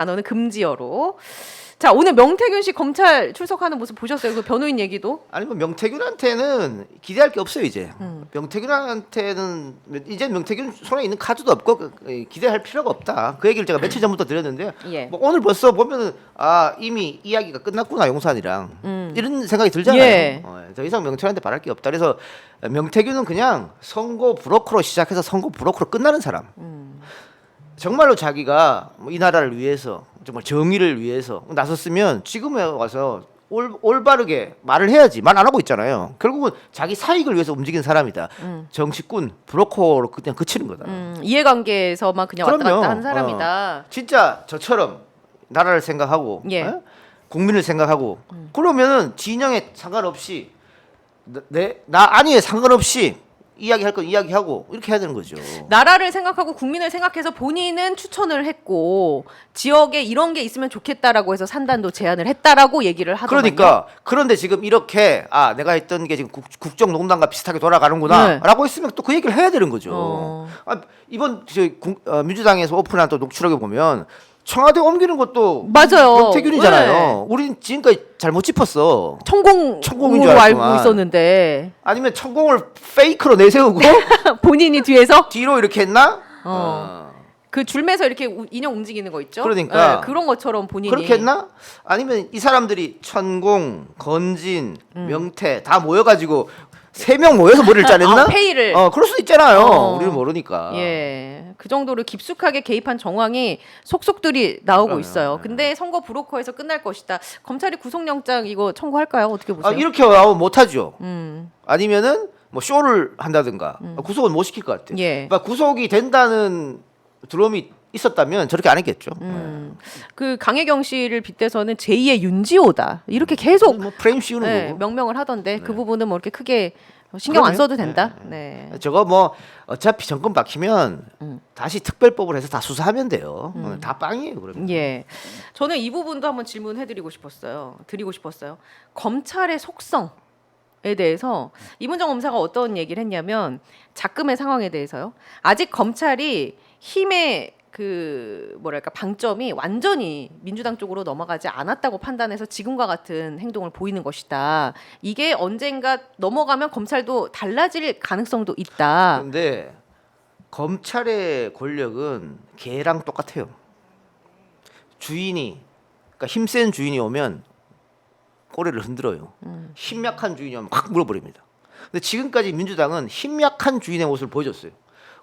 안어는 금지어로. 자, 오늘 명태균 씨 검찰 출석하는 모습 보셨어요? 그 변호인 얘기도? 아니 뭐 명태균한테는 기대할 게 없어요 이제. 명태균한테는 이제 명태균 손에 있는 카드도 없고 기대할 필요가 없다. 그 얘기를 제가 며칠 전부터 드렸는데 예. 뭐 오늘 벌써 보면은 아 이미 이야기가 끝났구나 용산이랑 이런 생각이 들잖아요. 예. 더 이상 명태균한테 바랄 게 없다. 그래서 명태균은 그냥 선거 브로커로 시작해서 선거 브로커로 끝나는 사람. 정말로 자기가 뭐이 나라를 위해서 정말 정의를 위해서 나섰으면 지금에 와서 올바르게 말을 해야지. 말 안 하고 있잖아요. 결국은 자기 사익을 위해서 움직이는 사람이다. 정치꾼 브로커로 그냥 그치는 거다. 이해관계에서만 그냥 왔다 그럼요. 갔다 한 사람이다. 진짜 저처럼 나라를 생각하고 예. 국민을 생각하고 그러면은 진영에 상관없이 나 아니에 상관없이 이야기할 건 이야기하고 이렇게 해야 되는 거죠. 나라를 생각하고 국민을 생각해서 본인은 추천을 했고 지역에 이런 게 있으면 좋겠다라고 해서 산단도 제안을 했다라고 얘기를 하더만요. 그러니까 그런데 지금 이렇게 아 내가 했던 게 지금 국정농단과 비슷하게 돌아가는구나라고 했으면 또 그 얘기를 해야 되는 거죠. 아, 이번 민주당에서 오픈한 또 녹취록에 보면 청와대 옮기는 것도 맞아요. 명태균이잖아요. 네. 우린 지금까지 잘못 짚었어. 천공인 천공인 줄 줄 알고 알았구만. 있었는데 아니면 천공을 페이크로 내세우고 본인이 뒤에서 뒤로 이렇게 했나? 그 줄매서 이렇게 인형 움직이는 거 있죠? 그러니까. 네, 그런 것처럼 본인이 그렇게 했나? 아니면 이 사람들이 천공, 건진, 명태 다 모여가지고 3명 모여서 머리를 짜냈나? 페이를 그럴 수도 있잖아요. 우리는 모르니까. 예, 그 정도로 깊숙하게 개입한 정황이 속속들이 나오고 그러면, 있어요. 근데 선거 브로커에서 끝날 것이다. 검찰이 구속영장 이거 청구할까요? 어떻게 보세요? 이렇게 나오면 못하죠. 아니면은 뭐 쇼를 한다든가 구속은 못 시킬 것 같아요. 예. 그러니까 구속이 된다는 드럼이 있었다면 저렇게 안 했겠죠. 그 강혜경 씨를 빗대서는 제2의 윤지호다. 이렇게 계속 뭐 프레임 씌우는 네, 거고. 명명을 하던데 그 부분은 뭐 이렇게 크게 신경 안 그럼요. 써도 된다. 네. 저거 뭐 어차피 정권 바뀌면 다시 특별법을 해서 다 수사하면 돼요. 다 빵이에요, 그러면. 예. 저는 이 부분도 한번 질문해드리고 싶었어요. 검찰의 속성에 대해서 이문정 검사가 어떤 얘기를 했냐면 작금의 상황에 대해서요. 아직 검찰이 힘의 그 뭐랄까 방점이 완전히 민주당 쪽으로 넘어가지 않았다고 판단해서 지금과 같은 행동을 보이는 것이다. 이게 언젠가 넘어가면 검찰도 달라질 가능성도 있다. 근데 검찰의 권력은 개랑 똑같아요. 주인이 그러니까 힘센 주인이 오면 꼬리를 흔들어요. 힘 약한 주인이 오면 확 물어버립니다. 근데 지금까지 민주당은 힘 약한 주인의 모습을 보여줬어요.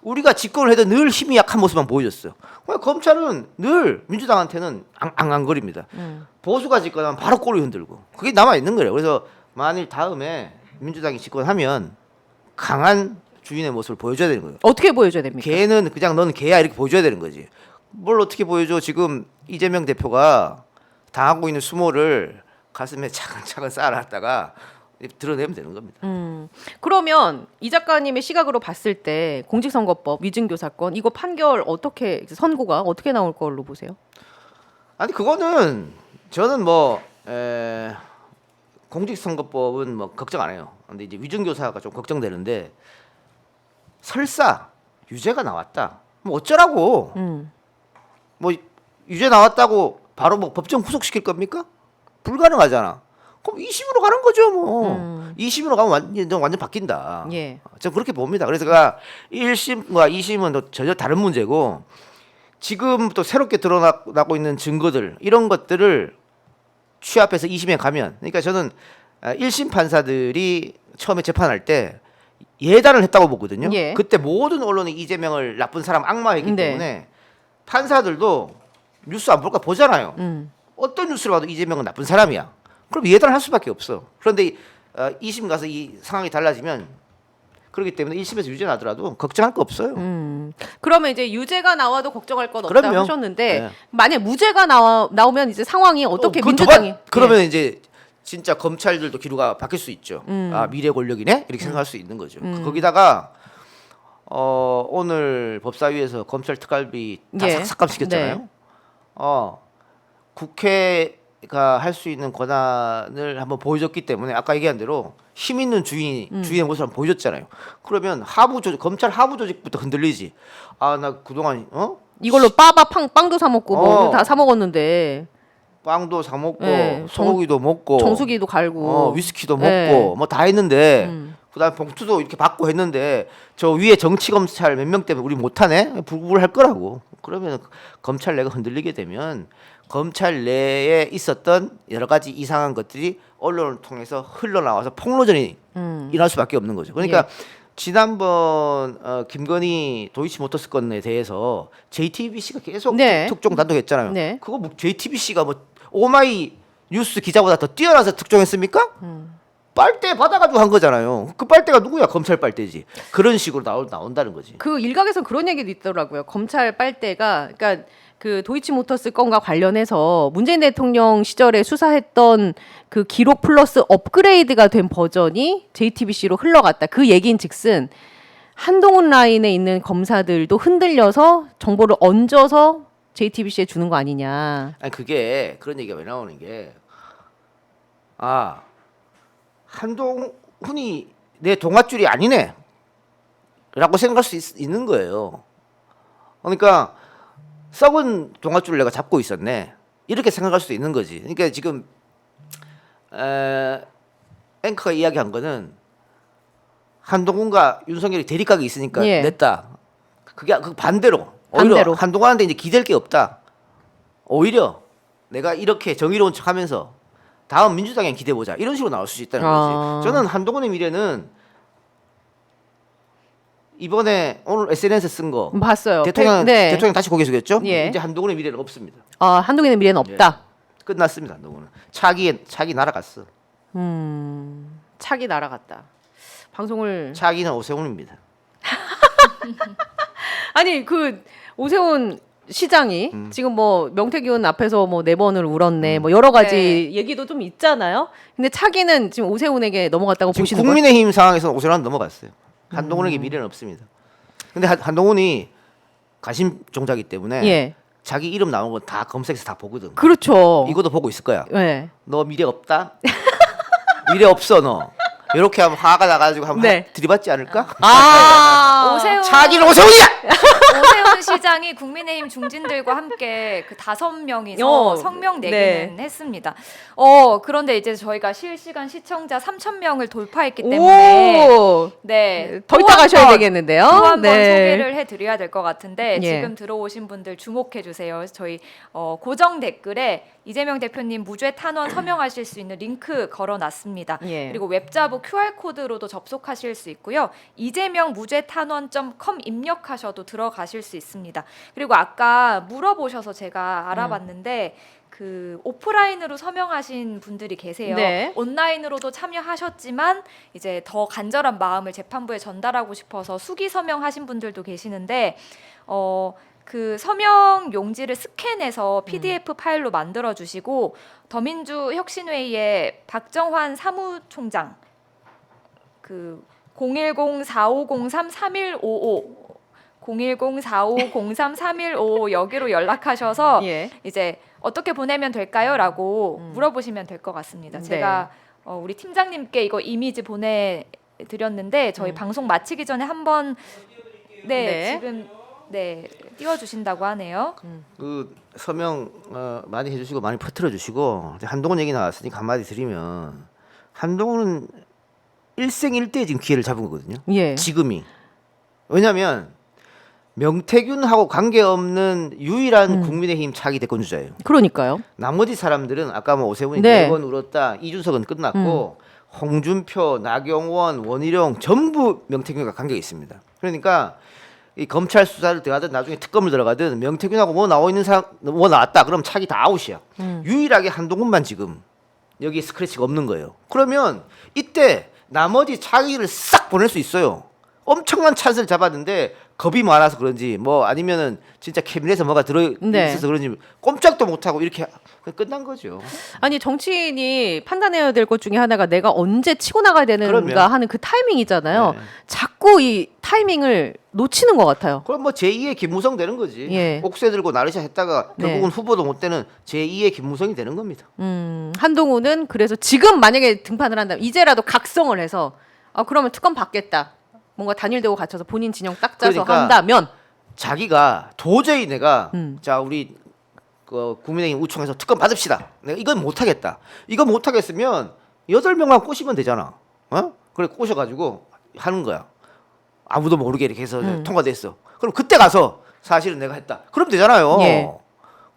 우리가 집권을 해도 늘 힘이 약한 모습만 보여줬어요. 검찰은 늘 민주당한테는 앙앙거립니다. 보수가 집권하면 바로 꼬리 흔들고 그게 남아 있는 거예요. 그래서 만일 다음에 민주당이 집권하면 강한 주인의 모습을 보여줘야 되는 거예요. 어떻게 보여줘야 됩니까? 걔는 그냥 넌 걔야 이렇게 보여줘야 되는 거지. 뭘 어떻게 보여줘? 지금 이재명 대표가 당하고 있는 수모를 가슴에 차근차근 쌓아놨다가 드러내면 되는 겁니다. 그러면 이 작가님의 시각으로 봤을 때 공직선거법 위증교 사건 이거 판결 어떻게 선고가 어떻게 나올 걸로 보세요? 아니 그거는 저는 뭐 공직선거법은 뭐 걱정 안 해요. 근데 이제 위증교사가 좀 걱정되는데 설사 유죄가 나왔다. 뭐 어쩌라고? 뭐 유죄 나왔다고 바로 뭐 법정 구속시킬 겁니까? 불가능하잖아. 그럼 2심으로 가는 거죠, 뭐. 2심으로 가면 완전 바뀐다. 예. 저는 그렇게 봅니다. 그래서 1심과 2심은 전혀 다른 문제고 지금 또 새롭게 드러나고 있는 증거들 이런 것들을 취합해서 2심에 가면 그러니까 저는 1심 판사들이 처음에 재판할 때 예단을 했다고 보거든요. 예. 그때 모든 언론이 이재명을 나쁜 사람 악마했기 네. 때문에 판사들도 뉴스 안 볼까 보잖아요. 어떤 뉴스를 봐도 이재명은 나쁜 사람이야. 그럼 예단을 할 수밖에 없어. 그런데 2심 가서 이 상황이 달라지면 그렇기 때문에 1심에서 유죄 나더라도 걱정할 거 없어요. 그러면 이제 유죄가 나와도 걱정할 건 없다고 그럼요. 하셨는데 네. 만약 무죄가 나오면 이제 상황이 어떻게 그건 민주당이 그러면 이제 진짜 검찰들도 기류가 바뀔 수 있죠. 아 미래 권력이네 이렇게 생각할 수 있는 거죠. 거기다가 오늘 법사위에서 검찰 특활비 다 예. 삭감시켰잖아요. 네. 국회 자기가 할 수 있는 권한을 한번 보여줬기 때문에 아까 얘기한 대로 힘 있는 주인의 모습을 한번 보여줬잖아요. 그러면 하부 조직, 검찰 하부 조직부터 흔들리지. 아, 나 그동안 이걸로 빵도 사 먹고 뭐 다 사 먹었는데 빵도 사 먹고 네, 소고기도 먹고 정수기도 갈고 위스키도 네. 먹고 뭐 다 했는데 그다음에 봉투도 이렇게 받고 했는데 저 위에 정치 검찰 몇 명 때문에 우리 못하네 불구할 거라고. 그러면 검찰 내가 흔들리게 되면 검찰 내에 있었던 여러 가지 이상한 것들이 언론을 통해서 흘러나와서 폭로전이 일어날 수밖에 없는 거죠. 그러니까 지난번 김건희 도이치모터스 건에 대해서 JTBC가 계속 네. 특종 단독했잖아요. 네. 그거 뭐 JTBC가 뭐 오마이 뉴스 기자보다 더 뛰어나서 특종했습니까? 빨대 받아가지고 한 거잖아요. 그 빨대가 누구야? 검찰 빨대지. 그런 식으로 나온다는 거지. 그 일각에서 그런 얘기도 있더라고요. 검찰 빨대가 그러니까 그 도이치모터스 건과 관련해서 문재인 대통령 시절에 수사했던 그 기록 플러스 업그레이드가 된 버전이 JTBC로 흘러갔다. 그 얘기인즉슨 한동훈 라인에 있는 검사들도 흔들려서 정보를 얹어서 JTBC에 주는 거 아니냐. 아니 그게 그런 얘기가 왜 나오는 게 한동훈이 내 동아줄이 아니네 라고 생각할 수 있는 거예요. 그러니까 썩은 동아줄을 내가 잡고 있었네 이렇게 생각할 수도 있는 거지. 그러니까 지금 앵커가 이야기한 거는 한동훈과 윤석열이 대립각이 있으니까 예. 냈다. 그게 그 반대로 오히려 반대로. 한동훈한테 이제 기댈 게 없다. 오히려 내가 이렇게 정의로운 척하면서 다음 민주당에 기대보자 이런 식으로 나올 수 있다는 거지. 저는 한동훈의 미래는 이번에 오늘 SNS 쓴 거 봤어요. 대통령 다시 고개 숙였죠? 예. 이제 한동훈의 미래는 없습니다. 한동훈의 미래는 없다. 끝났습니다. 한동훈은 차기 날아갔어. 차기 날아갔다. 방송을 차기는 오세훈입니다. 아니 그 오세훈 시장이 지금 뭐 명태균 앞에서 뭐 4번을 울었네 뭐 여러 가지 네. 얘기도 좀 있잖아요. 근데 차기는 지금 오세훈에게 넘어갔다고 지금 보시는 거예요? 국민의힘 상황에서 오세훈은 넘어갔어요. 한동훈에게 미래는 없습니다. 근데 한동훈이 가심 종자기 때문에 예. 자기 이름 나온 거 다 검색해서 다 보거든. 그렇죠. 이것도 보고 있을 거야. 네. 너 미래 없다? 미래 없어 너. 이렇게 하면 화가 나가지고 한번 네. 들이받지 않을까? 오세훈 차기는 오세훈이야. 오세훈 시장이 국민의힘 중진들과 함께 그 5명이서 성명 내기는 했습니다. 그런데 이제 저희가 실시간 시청자 3,000명을 돌파했기 때문에 오. 네, 더 또 이따 가셔야 한 번, 되겠는데요. 또 한 번 네. 소개를 해드려야 될 것 같은데 예. 지금 들어오신 분들 주목해 주세요. 저희 고정 댓글에 이재명 대표님 무죄 탄원 서명하실 수 있는 링크 걸어놨습니다. 예. 그리고 웹자보 QR코드로도 접속하실 수 있고요. 이재명 무죄 탄원.com 입력하셔도 들어가실 수 있습니다. 그리고 아까 물어보셔서 제가 알아봤는데 그 오프라인으로 서명하신 분들이 계세요. 네. 온라인으로도 참여하셨지만 이제 더 간절한 마음을 재판부에 전달하고 싶어서 수기 서명하신 분들도 계시는데 그 서명 용지를 스캔해서 PDF 파일로 만들어 주시고 더민주 혁신회의의 박정환 사무총장 그 010-4503-3155 010-4503-3155 여기로 연락하셔서 예. 이제 어떻게 보내면 될까요?라고 물어보시면 될 것 같습니다. 네. 제가 우리 팀장님께 이거 이미지 보내드렸는데 저희 방송 마치기 전에 한번 네. 지금 띄워주신다고 하네요. 그 서명 많이 해주시고 많이 퍼뜨려주시고 한동훈 얘기 나왔으니까 한마디 드리면 한동훈은 일생일대에 지금 기회를 잡은 거거든요. 예. 지금이. 왜냐하면 명태균하고 관계없는 유일한 국민의힘 차기 대권 주자예요. 그러니까요. 나머지 사람들은 아까 뭐 오세훈이 네. 4번 울었다. 이준석은 끝났고 홍준표, 나경원, 원희룡 전부 명태균과 관계가 있습니다. 그러니까 이 검찰 수사를 들어가든 나중에 특검을 들어가든 명태균하고 뭐 나와 있는 사람 뭐 나왔다. 그럼 차기 다 아웃이야. 유일하게 한동훈만 지금 여기 스크래치가 없는 거예요. 그러면 이때 나머지 차기를 싹 보낼 수 있어요. 엄청난 찬스를 잡았는데 겁이 많아서 그런지 뭐 아니면은 진짜 캐비넷에 뭐가 들어 네. 있어서 그런지 꼼짝도 못 하고 이렇게 끝난 거죠. 아니 정치인이 판단해야 될 것 중에 하나가 내가 언제 치고 나가야 되는가 그럼요. 하는 그 타이밍이잖아요. 네. 자꾸 이 타이밍을 놓치는 것 같아요. 그럼 뭐 제2의 김무성 되는 거지. 예. 옥새 들고 나르샤 했다가 네. 결국은 후보도 못 되는 제2의 김무성이 되는 겁니다. 한동훈은 그래서 지금 만약에 등판을 한다면 이제라도 각성을 해서 그러면 특검 받겠다. 뭔가 단일되고 갇혀서 본인 진영 딱 짜서 그러니까 한다면 자기가 도저히 내가 자 우리 국민의힘 우총에서 특검 받읍시다. 내가 이건 못 하겠다. 이거 못 하겠으면 8명만 꼬시면 되잖아. 그래 꼬셔가지고 하는 거야. 아무도 모르게 이렇게 해서 통과됐어. 그럼 그때 가서 사실은 내가 했다. 그럼 되잖아요. 예.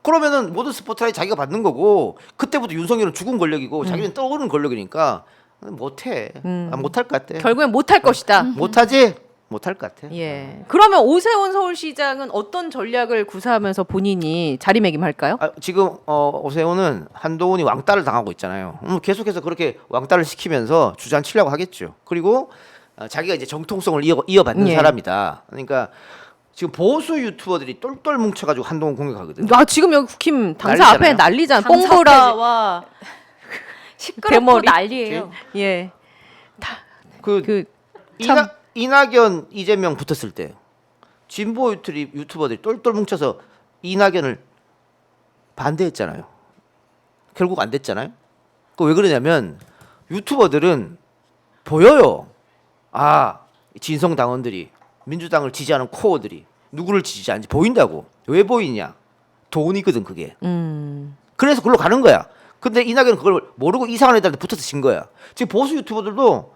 그러면은 모든 스포트라이트 자기가 받는 거고 그때부터 윤석열은 죽은 권력이고 자기는 떠오르는 권력이니까 못해. 못할 것 같아. 결국엔 못할 것이다. 못하지? 못할 것 같아. 예. 그러면 오세훈 서울시장은 어떤 전략을 구사하면서 본인이 자리매김할까요? 지금 오세훈은 한동훈이 왕따를 당하고 있잖아요. 계속해서 그렇게 왕따를 시키면서 주저앉히려고 하겠죠. 그리고 자기가 이제 정통성을 이어받는 예. 사람이다. 그러니까 지금 보수 유튜버들이 똘똘 뭉쳐가지고 한동훈 공격하거든. 지금 여기 국힘 당사 난리잖아요. 앞에 난리잖아. 당사 뽕보라와 시끄럽고 대머리? 난리예요. 예. 그 참- 이낙연 이재명 붙었을 때 진보 유튜버들이 똘똘 뭉쳐서 이낙연을 반대했잖아요. 결국 안 됐잖아요. 그 왜 그러냐면 유튜버들은 보여요. 진성 당원들이 민주당을 지지하는 코어들이 누구를 지지하는지 보인다고. 왜 보이냐? 돈이거든 그게. 그래서 그걸로 가는 거야. 근데 이낙연은 그걸 모르고 이상한 애들한테 붙어서 진 거야. 지금 보수 유튜버들도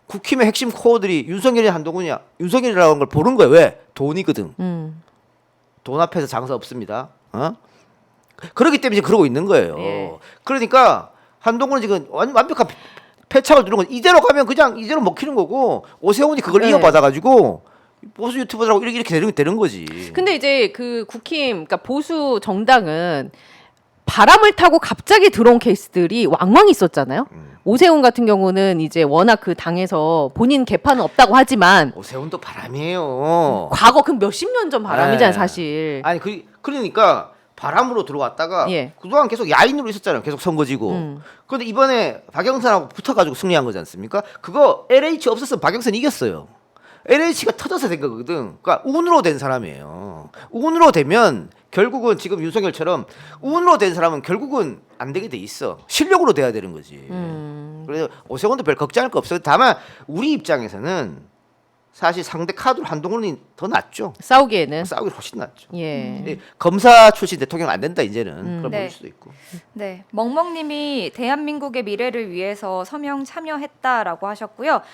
국힘의 핵심 코어들이 윤석열이 한동훈이야. 윤석열이라고 하는 걸 보는 거야. 왜? 돈이거든. 돈 앞에서 장사 없습니다. 그렇기 때문에 그러고 있는 거예요. 예. 그러니까 한동훈은 지금 완벽한 패착을 누른 거지. 이대로 가면 그냥 이대로 먹히는 거고 오세훈이 그걸 네. 이어받아가지고 보수 유튜버들하고 이렇게 되는 거지. 근데 이제 그 국힘, 그러니까 보수 정당은 바람을 타고 갑자기 들어온 케이스들이 왕왕 있었잖아요. 오세훈 같은 경우는 이제 워낙 그 당에서 본인 개판은 없다고 하지만 오세훈도 바람이에요. 과거 그 몇십 년 전 바람이잖아요, 네. 사실. 아니 그러니까 바람으로 들어왔다가 예. 그동안 계속 야인으로 있었잖아요. 계속 선거지고. 그런데 이번에 박영선하고 붙어가지고 승리한 거지 않습니까? 그거 LH 없었으면 박영선이 이겼어요. LH가 터져서 된 거거든. 그러니까 운으로 된 사람이에요. 운으로 되면 결국은 지금 윤석열처럼 운으로 된 사람은 결국은 안 되게 돼 있어. 실력으로 돼야 되는 거지. 그래서 오세훈도 별 걱정할 거 없어요. 다만 우리 입장에서는 사실 상대 카드로 한동훈이 더 낫죠. 싸우기에는. 싸우기 훨씬 낫죠. 예. 예, 검사 출신 대통령 안 된다 이제는 그럼 네. 볼 수도 있고. 네, 멍멍님이 대한민국의 미래를 위해서 서명 참여했다라고 하셨고요.